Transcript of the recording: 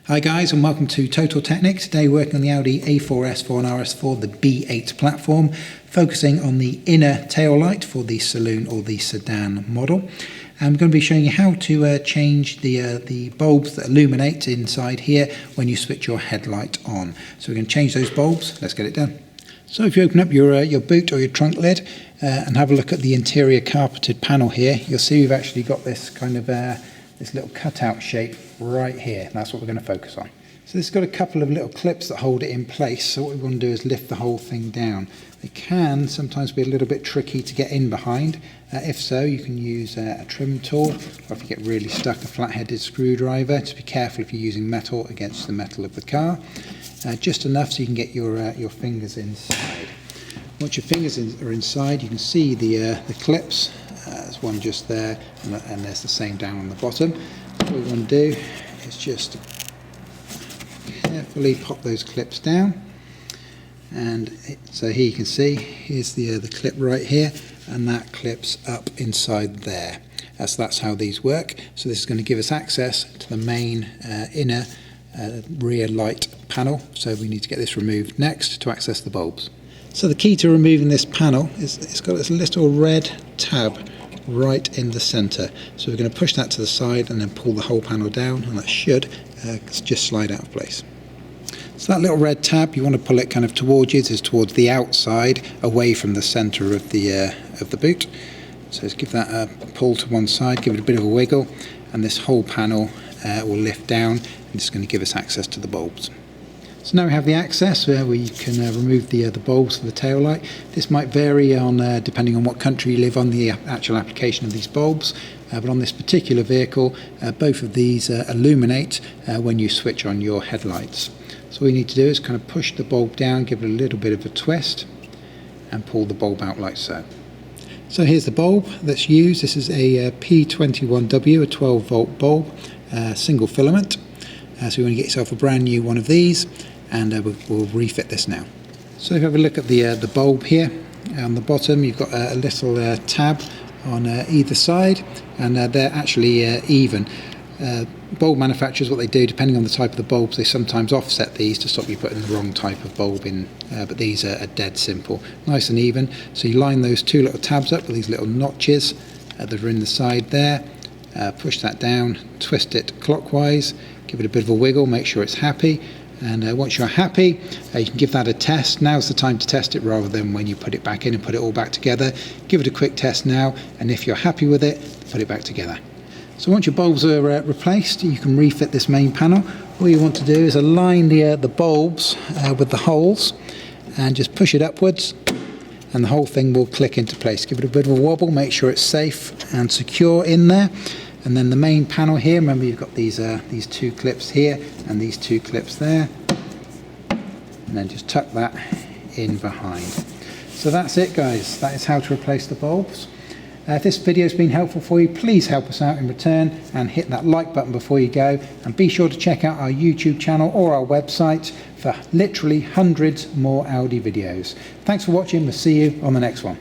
Hi guys, and welcome to Total Technik. Today working on the Audi A4, S4 and RS4, the B8 platform, focusing on the inner tail light for the Saloon or the Sedan model. I'm going to be showing you how to change the bulbs that illuminate inside here when you switch your headlight on. So we're going to change those bulbs. Let's get it done. So if you open up your boot or your trunk lid and have a look at the interior carpeted panel here, you'll see we've actually got this kind of this little cutout shape right here. That's what we're going to focus on. So this has got a couple of little clips that hold it in place. So what we want to do is lift the whole thing down. They can sometimes be a little bit tricky to get in behind. If so, you can use a trim tool, or if you get really stuck, a flat-headed screwdriver. Just be careful if you're using metal against the metal of the car. Just enough so you can get your fingers inside. Once your fingers are inside, you can see the clips. There's one just there, and there's the same down on the bottom. What we want to do is just carefully pop those clips down, and so here you can see here's the clip right here, and that clips up inside there. That's how these work. So this is going to give us access to the main inner rear light panel. So we need to get this removed next to access the bulbs. So the key to removing this panel is it's got this little red tab right in the center. So we're going to push that to the side and then pull the whole panel down, and that should just slide out of place. So that little red tab, you want to pull it kind of towards you. This is towards the outside, away from the center of the boot. So let's give that a pull to one side, give it a bit of a wiggle, and this whole panel will lift down, and it's going to give us access to the bulbs. So now we have the access where we can remove the bulbs for the tail light. This might vary on depending on what country you live on, the actual application of these bulbs. But on this particular vehicle, both of these illuminate when you switch on your headlights. So all you need to do is kind of push the bulb down, give it a little bit of a twist, and pull the bulb out like so. So here's the bulb that's used. This is a P21W, a 12 volt bulb, single filament. So you want to get yourself a brand new one of these, and we'll refit this now. So if you have a look at the bulb here, on the bottom you've got a little tab on either side, and they're actually even. Bulb manufacturers, what they do, depending on the type of the bulbs, they sometimes offset these to stop you putting the wrong type of bulb in, but these are dead simple, nice and even. So you line those two little tabs up with these little notches that are in the side there, push that down, twist it clockwise, give it a bit of a wiggle, make sure it's happy, and once you're happy, you can give that a test. Now's the time to test it rather than when you put it back in and put it all back together. Give it a quick test now, and if you're happy with it, put it back together. So once your bulbs are replaced, you can refit this main panel. All you want to do is align the bulbs with the holes and just push it upwards, and the whole thing will click into place. Give it a bit of a wobble, make sure it's safe and secure in there. And then the main panel here, remember you've got these two clips here and these two clips there, and then just tuck that in behind. So that's it guys, that is how to replace the bulbs. If this video has been helpful for you, please help us out in return and hit that like button before you go, and be sure to check out our YouTube channel or our website for literally hundreds more Audi videos. Thanks for watching, we'll see you on the next one.